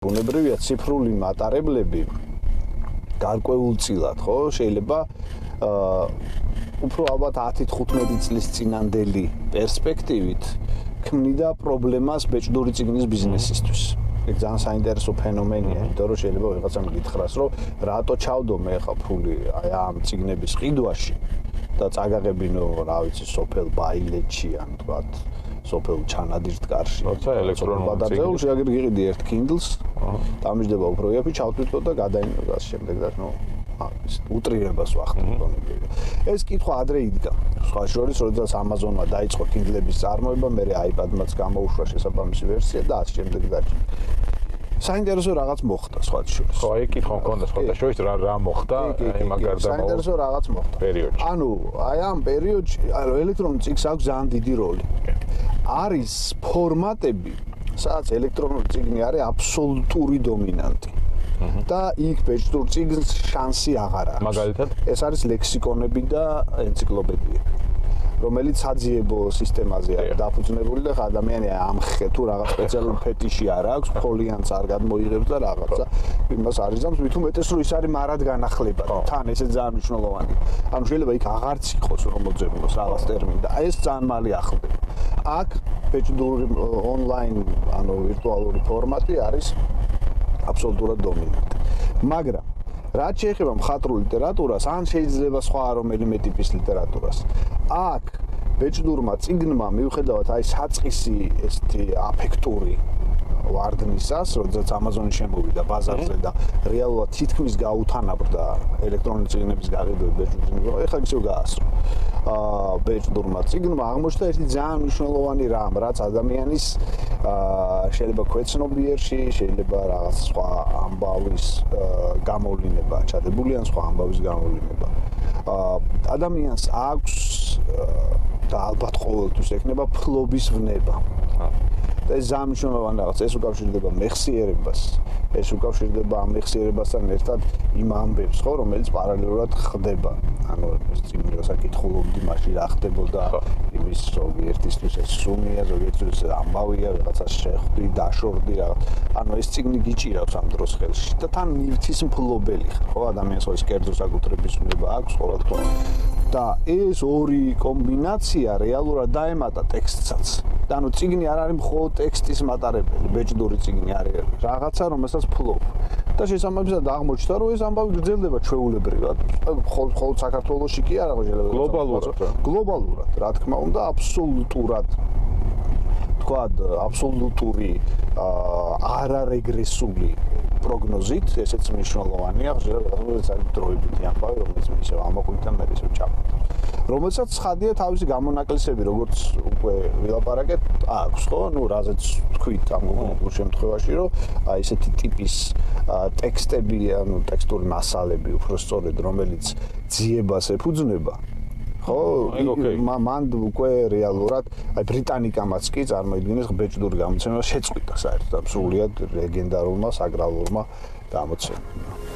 ბუნებრივია ციფრული მატარებლები გარკვეულწილად, ხო, შეიძლება უფრო ალბათ 10-15 წლის წინანდელი პერსპექტივით ქმნიდა პრობლემას ბეჭდური წიგნის ბიზნესისთვის. ეგ ძალიან საინტერესო ფენომენია, იმიტომ რომ შეიძლება ვიღაცამ გითხრას, რომ რატო ჩავდო მე ხა ფული აი ამ წიგნების ყიდვაში და წაგაღებინო, რა ვიცი, სოფელ ბაილეთში ან თქვათ სოფელ ჩანადირთკარში. როცა ელექტრონული წიგნი შეგიღიდი ერთ Kindle-ს, დამიჯდება უფრო იაფი, ჩავთვითო და გადაინო გას შემდეგ და ნუ უტრირებას ვახდებ. ეს კითხვა ადრე იდგა. სხვა შორის, როდესაც Amazon-მა დაიწყო Kindle-ების წარმოება, მე iPad-მაც გამოუშვა შესაბამისი ვერსია და ასე შემდეგ და საინტერესო რაღაც მოხდა სხვა შორის. ხო, აი კითხვა მქონდა სხვა შორის რა მოხდა აი მაგარდა საინტერესო რაღაც მოხდა. პერიოდში. ანუ აი ამ პერიოდში ელექტრონულ წიგნს აქვს ძალიან დიდი როლი. არის ფორმატები, სადაც ელექტრონული წიგნი არის აბსოლუტური დომინანტი. და იქ ბეჭდურ წიგნს შანსი აღარ აქვს. მაგალითად, ეს არის ლექსიკონები და ენციკლოპედიები, რომელიც საძიებო სისტემაზე არის დაფუძნებული და ადამიანი ამხე თუ რაღაც სპეციალური ფეტიში არ აქვს, ფოლიანს არ გადმოიღებს და რაღაცა იმას არ იზამს, მით უმეტეს რომ ის არის მარად განახლება. თან ესე ძალიან მნიშვნელოვანია. ანუ შეიძლება იქ აღარც იყოს რომ მოძებნოს რაღაც ტერმინი და ეს ძალიან მალე ახლდება. აქ ბეჭდური ონლაინ, ანუ ვირტუალური ფორმატი არის აბსოლუტურად დომინანტი. მაგრამ რაც შეეხება მხატვრულ ლიტერატურას, ან შეიძლება სხვა რომელიმე ტიპის ლიტერატურას, აქ ბეჭდურმა წიგნმა მიუხედავად აი საწყისი ესეთი აფექტური ვარდნისას, როდესაც Amazon-ი შემოვიდა ბაზარზე და რეალურად თითქმის გაუთანაბრდა ელექტრონული წიგნების გაყიდვები ბეჭდურ წიგნებზე, ეხლა ისევ გაასრო. ბეჭდურმა წიგნმა აღმოჩნდა ერთი ძალიან მნიშვნელოვანი რამ, რაც ადამიანის შეიძლება ქვეცნობიერში, შეიძლება რაღაც სხვა ამბავის გამოვლინება, ჩადებული ან სხვა ამბავის გამოვლინება. ადამიანს აქვს და ალბათ ყოველთვის ექნება ფლობის ვნება. და ეს ძალიან მნიშვნელოვანი რაღაც, ეს უკავშირდება მეხსიერებას, ეს უკავშირდება ამ მეხსიერებასთან ერთად იმ ამბებს, ხო, რომელიც პარალელურად ხდება. ანუ ეს წიგნი რასაკითხულობდი, მაშინ რა ხდებოდა, იმის ზოგიერთისთვის ეს სუმია, ზოგიერთისთვის ამბავია, რაღაცა შეხვდი, დაშორდი რაღაც. ანუ ეს წიგნი გიჭირავს ამ დროს ხელში და თან ნივთის მფლობელი ხარ, ხო, ადამიანს ის კერძო საკუთრების უნება აქვს ყოველდღე. და ეს ორი კომბინაცია რეალურად დაემატა ტექსტსაც. და ანუ წიგნი არ არის მხოლოდ ტექსტის მატარებელი, ბეჭდური წიგნი არის რაღაცა, რომელსაც ფლობ. და შესაბამისად აღმოჩნდა, რომ ეს ამბავი გრძელდება ჩვეულებრივად. მხოლოდ საქართველოში კი არა, შეიძლება გლობალურად, რა თქმა უნდა, აბსოლუტურად თქვათ, აბსოლუტური არარეგრესული პროგნოზით, ესეც მნიშვნელოვანია, შეიძლება დროებითი ამბავი, რომელიც ისევ ამოყვით და მე ისევ ჩავხდა. რომელსაც ცხადია თავისი გამონაკლისები, როგორც უკვე ვილაპარაკეთ, აქვს, ხო? ნუ რაზეც თქვით ამ კონკრეტულ შემთხვევაში, რომ ესეთი ტიპის ტექსტები, ანუ ტექსტური მასალები, უფრო სწორედ, რომელიც ძიებას ეფუძნება, ხო? მან უკვე რეალურად აი ბრიტანიკამაც კი წარმოიდგინეს ბეჭდური გამოცემა შეწყვიტა საერთოდ, სრულიად ლეგენდარულმა, საკრალურმა გამოცემამ.